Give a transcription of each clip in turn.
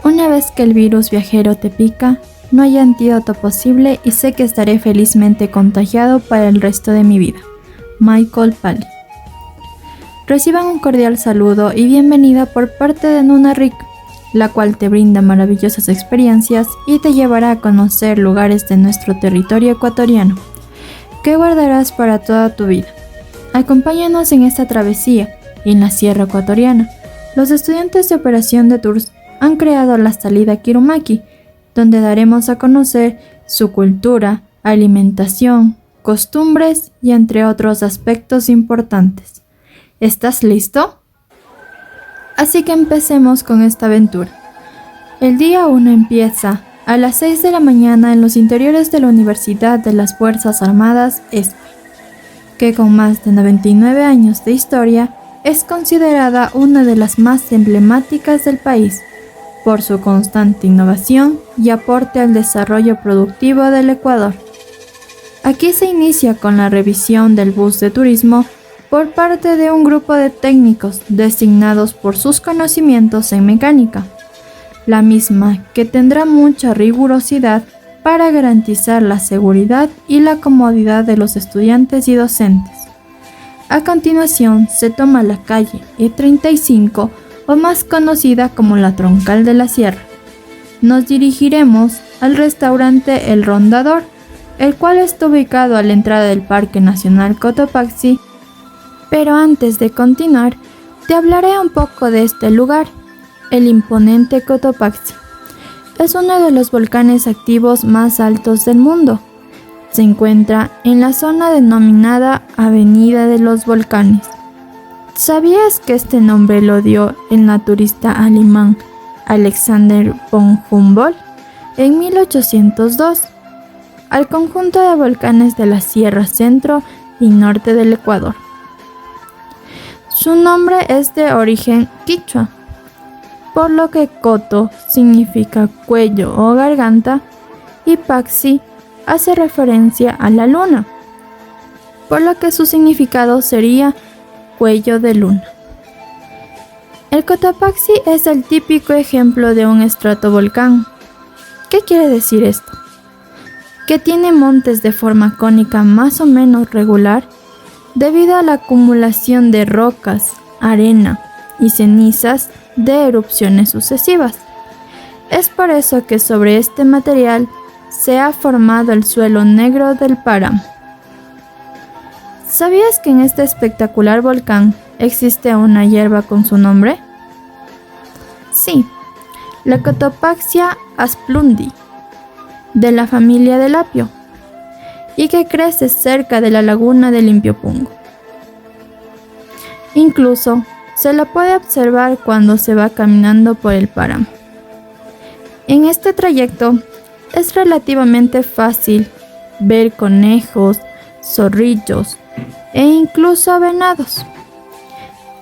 Una vez que el virus viajero te pica, no hay antídoto posible y sé que estaré felizmente contagiado para el resto de mi vida. Michael Palin. Reciban un cordial saludo y bienvenida por parte de Nunavik, la cual te brinda maravillosas experiencias y te llevará a conocer lugares de nuestro territorio ecuatoriano, que guardarás para toda tu vida. Acompáñanos en esta travesía en la Sierra Ecuatoriana. Los estudiantes de Operación de Tours han creado la salida Kirumaki, donde daremos a conocer su cultura, alimentación, costumbres y entre otros aspectos importantes. ¿Estás listo? Así que empecemos con esta aventura. El día 1 empieza a las 6 de la mañana en los interiores de la Universidad de las Fuerzas Armadas ESPE, que con más de 99 años de historia es considerada una de las más emblemáticas del país por su constante innovación y aporte al desarrollo productivo del Ecuador. Aquí se inicia con la revisión del bus de turismo por parte de un grupo de técnicos designados por sus conocimientos en mecánica, la misma que tendrá mucha rigurosidad para garantizar la seguridad y la comodidad de los estudiantes y docentes. A continuación se toma la calle E35, o más conocida como la Troncal de la Sierra. Nos dirigiremos al restaurante El Rondador, el cual está ubicado a la entrada del Parque Nacional Cotopaxi. Pero antes de continuar, te hablaré un poco de este lugar. El imponente Cotopaxi es uno de los volcanes activos más altos del mundo. Se encuentra en la zona denominada Avenida de los Volcanes. ¿Sabías que este nombre lo dio el naturista alemán Alexander von Humboldt en 1802 al conjunto de volcanes de la Sierra Centro y Norte del Ecuador? Su nombre es de origen quichua, por lo que Coto significa cuello o garganta y Paxi hace referencia a la luna, por lo que su significado sería cuello de luna. El Cotopaxi es el típico ejemplo de un estratovolcán. ¿Qué quiere decir esto? Que tiene montes de forma cónica más o menos regular debido a la acumulación de rocas, arena y cenizas de erupciones sucesivas. Es por eso que sobre este material se ha formado el suelo negro del páramo. ¿Sabías que en este espectacular volcán existe una hierba con su nombre? Sí, la Cotopaxia asplundi, de la familia del apio, y que crece cerca de la laguna de Limpiopungo. Incluso se la puede observar cuando se va caminando por el páramo. En este trayecto es relativamente fácil ver conejos, zorrillos e incluso venados,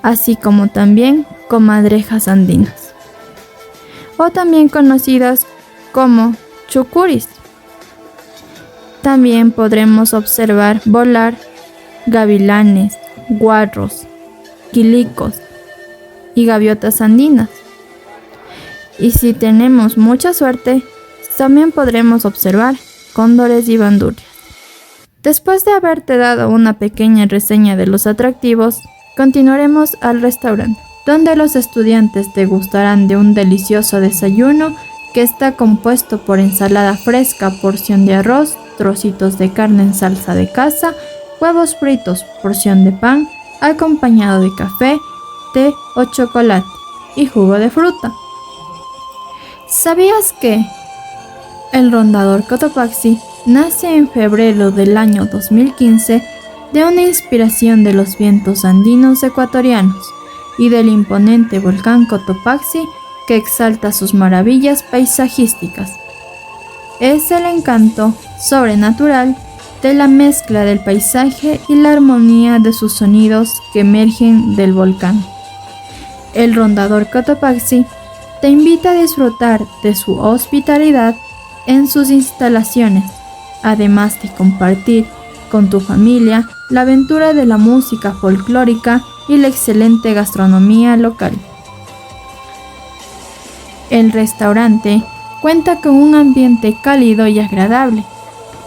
así como también comadrejas andinas, o también conocidas como chucuris. También podremos observar volar gavilanes, guarros, quilicos y gaviotas andinas. Y si tenemos mucha suerte, también podremos observar cóndores y bandurias. Después de haberte dado una pequeña reseña de los atractivos, continuaremos al restaurante, donde los estudiantes degustarán de un delicioso desayuno que está compuesto por ensalada fresca, porción de arroz, trocitos de carne en salsa de caza, huevos fritos, porción de pan, acompañado de café, té o chocolate y jugo de fruta. ¿Sabías que el Rondador Cotopaxi nace en febrero del año 2015 de una inspiración de los vientos andinos ecuatorianos y del imponente volcán Cotopaxi que exalta sus maravillas paisajísticas? Es el encanto sobrenatural de la mezcla del paisaje y la armonía de sus sonidos que emergen del volcán. El Rondador Cotopaxi te invita a disfrutar de su hospitalidad en sus instalaciones, además de compartir con tu familia, la aventura de la música folclórica y la excelente gastronomía local. El restaurante cuenta con un ambiente cálido y agradable.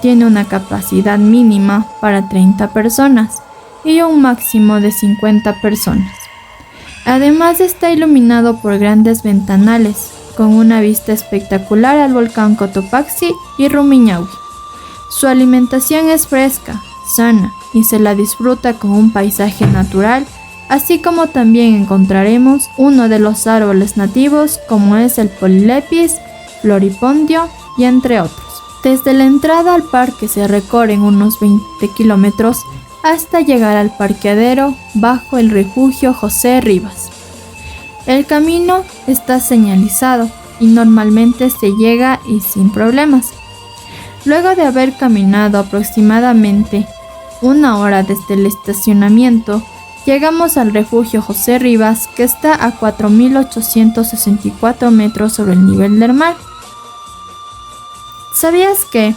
Tiene una capacidad mínima para 30 personas y un máximo de 50 personas. Además está iluminado por grandes ventanales, con una vista espectacular al volcán Cotopaxi y Rumiñahui. Su alimentación es fresca, sana y se la disfruta con un paisaje natural, así como también encontraremos uno de los árboles nativos como es el Polilepis, Floripondio y entre otros. Desde la entrada al parque se recorren unos 20 kilómetros hasta llegar al parqueadero bajo el refugio José Rivas. El camino está señalizado y normalmente se llega y sin problemas. Luego de haber caminado aproximadamente una hora desde el estacionamiento, llegamos al refugio José Rivas, que está a 4.864 metros sobre el nivel del mar. ¿Sabías que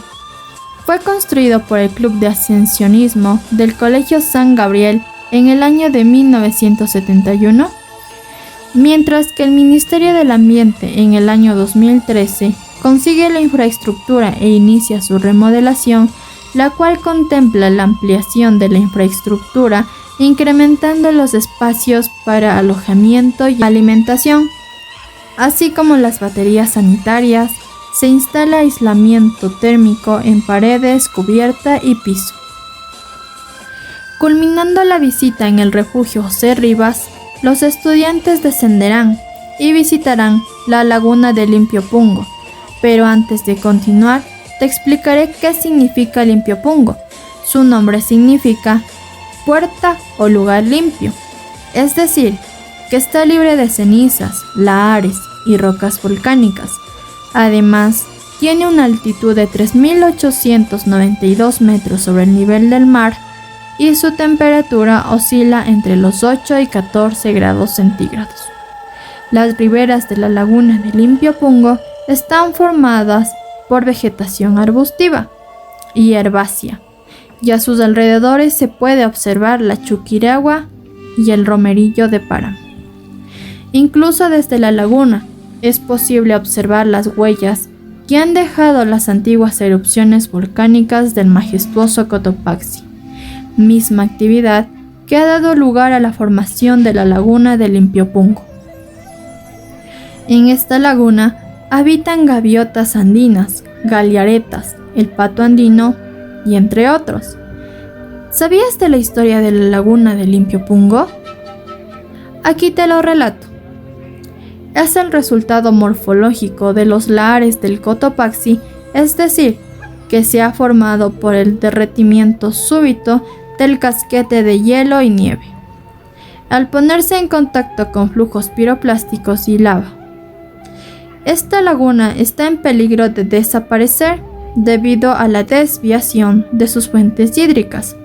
fue construido por el Club de Ascensionismo del Colegio San Gabriel en el año de 1971? Mientras que el Ministerio del Ambiente en el año 2013 consigue la infraestructura e inicia su remodelación, la cual contempla la ampliación de la infraestructura, incrementando los espacios para alojamiento y alimentación, así como las baterías sanitarias. Se instala aislamiento térmico en paredes, cubierta y piso. Culminando la visita en el refugio José Rivas, los estudiantes descenderán y visitarán la laguna de Limpio-Pungo. Pero antes de continuar, te explicaré qué significa Limpio-Pungo. Su nombre significa puerta o lugar limpio, es decir, que está libre de cenizas, lahares y rocas volcánicas. Además, tiene una altitud de 3.892 metros sobre el nivel del mar y su temperatura oscila entre los 8 y 14 grados centígrados. Las riberas de la laguna de Limpio-Pungo están formadas por vegetación arbustiva y herbácea, y a sus alrededores se puede observar la chuquiragua y el romerillo de páramo. Incluso desde la laguna es posible observar las huellas que han dejado las antiguas erupciones volcánicas del majestuoso Cotopaxi, misma actividad que ha dado lugar a la formación de la laguna de Limpio-Pungo. En esta laguna habitan gaviotas andinas, galiaretas, el pato andino y entre otros. ¿Sabías de la historia de la laguna de Limpio-Pungo? Aquí te lo relato. Es el resultado morfológico de los lahares del Cotopaxi, es decir, que se ha formado por el derretimiento súbito del casquete de hielo y nieve, al ponerse en contacto con flujos piroplásticos y lava. Esta laguna está en peligro de desaparecer debido a la desviación de sus fuentes hídricas,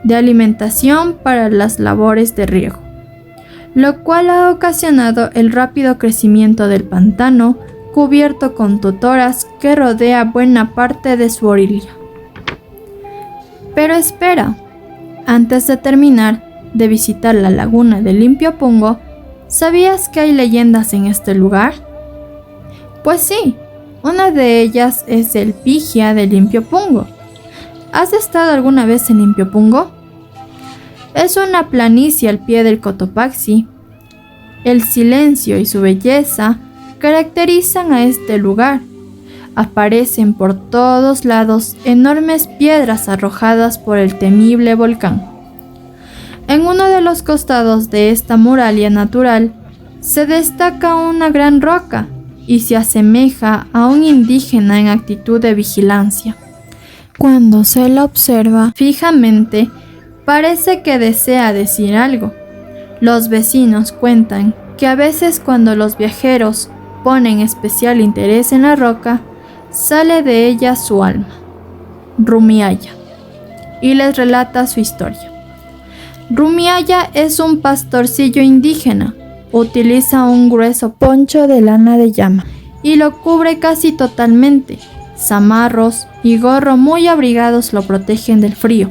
de alimentación para las labores de riego, lo cual ha ocasionado el rápido crecimiento del pantano cubierto con totoras que rodea buena parte de su orilla. Pero espera, antes de terminar de visitar la laguna de Limpio-Pungo, ¿sabías que hay leyendas en este lugar? Pues sí, una de ellas es el Pigia de Limpio-Pungo. ¿Has estado alguna vez en Limpio-Pungo? Es una planicie al pie del Cotopaxi. El silencio y su belleza caracterizan a este lugar. Aparecen por todos lados enormes piedras arrojadas por el temible volcán. En uno de los costados de esta muralla natural se destaca una gran roca y se asemeja a un indígena en actitud de vigilancia. Cuando se la observa fijamente, parece que desea decir algo. Los vecinos cuentan que a veces cuando los viajeros ponen especial interés en la roca, sale de ella su alma, Rumiaya, y les relata su historia. Rumiaya es un pastorcillo indígena. Utiliza un grueso poncho de lana de llama y lo cubre casi totalmente, zamarros y gorro muy abrigados lo protegen del frío.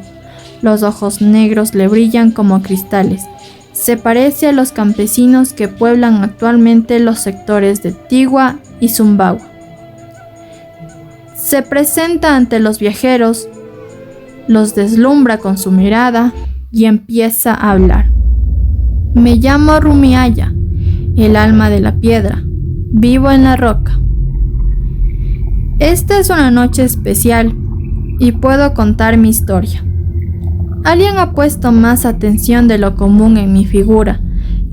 Los ojos negros le brillan como cristales. Se parece a los campesinos que pueblan actualmente los sectores de Tigua y Zumbagua. Se presenta ante los viajeros, los deslumbra con su mirada y empieza a hablar. Me llamo Rumiaya, el alma de la piedra. Vivo en la roca. Esta es una noche especial y puedo contar mi historia. Alguien ha puesto más atención de lo común en mi figura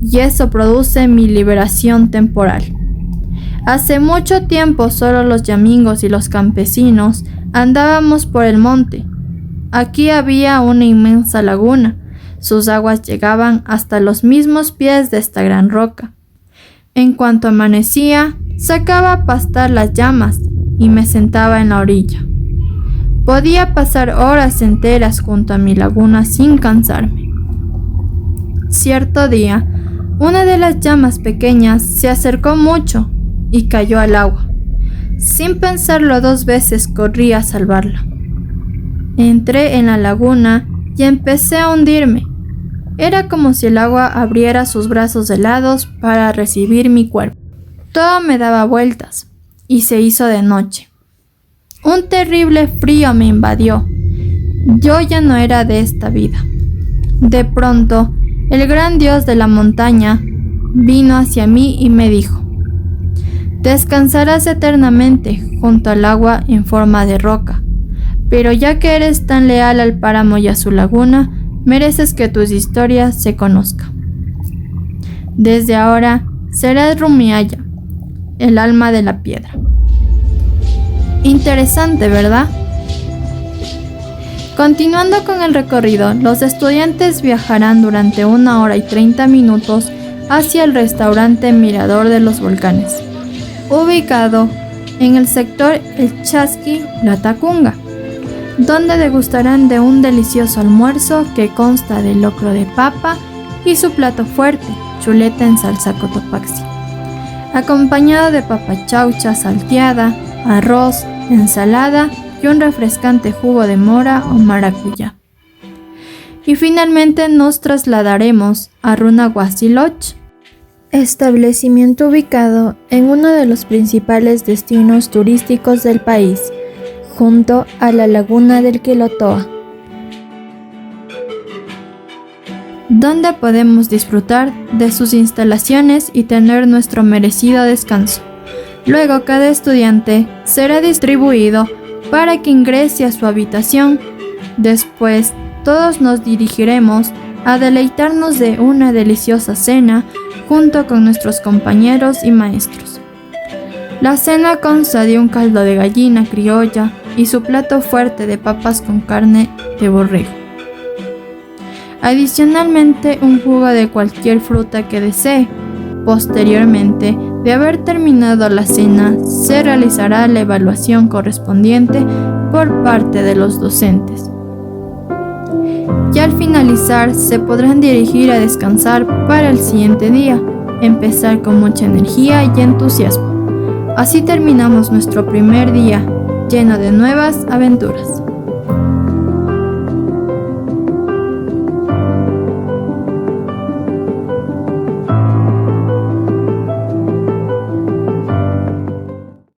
y eso produce mi liberación temporal. Hace mucho tiempo solo los yamingos y los campesinos andábamos por el monte. Aquí había una inmensa laguna. Sus aguas llegaban hasta los mismos pies de esta gran roca. En cuanto amanecía, sacaba a pastar las llamas y me sentaba en la orilla. Podía pasar horas enteras junto a mi laguna sin cansarme. Cierto día, una de las llamas pequeñas se acercó mucho y cayó al agua. Sin pensarlo 2 veces corrí a salvarla. Entré en la laguna y empecé a hundirme. Era como si el agua abriera sus brazos helados para recibir mi cuerpo. Todo me daba vueltas y se hizo de noche. Un terrible frío me invadió. Yo ya no era de esta vida. De pronto, el gran dios de la montaña vino hacia mí y me dijo: descansarás eternamente junto al agua en forma de roca, pero ya que eres tan leal al páramo y a su laguna, mereces que tus historias se conozcan. Desde ahora serás Rumiaya, el alma de la piedra. Interesante, ¿verdad? Continuando con el recorrido, los estudiantes viajarán durante 1 hora y 30 minutos hacia el restaurante Mirador de los Volcanes, ubicado en el sector El Chasqui, La Tacunga, donde degustarán de un delicioso almuerzo que consta de locro de papa y su plato fuerte, chuleta en salsa cotopaxi, acompañado de papa chaucha salteada, arroz, ensalada y un refrescante jugo de mora o maracuyá. Y finalmente nos trasladaremos a Runahuasiloch, establecimiento ubicado en uno de los principales destinos turísticos del país, junto a la laguna del Quilotoa, donde podemos disfrutar de sus instalaciones y tener nuestro merecido descanso. Luego cada estudiante será distribuido para que ingrese a su habitación. Después todos nos dirigiremos a deleitarnos de una deliciosa cena junto con nuestros compañeros y maestros. La cena consta de un caldo de gallina criolla y su plato fuerte de papas con carne de borrego. Adicionalmente, un jugo de cualquier fruta que desee. Posteriormente, de haber terminado la cena, se realizará la evaluación correspondiente por parte de los docentes. Y al finalizar, se podrán dirigir a descansar para el siguiente día, empezar con mucha energía y entusiasmo. Así terminamos nuestro primer día, lleno de nuevas aventuras.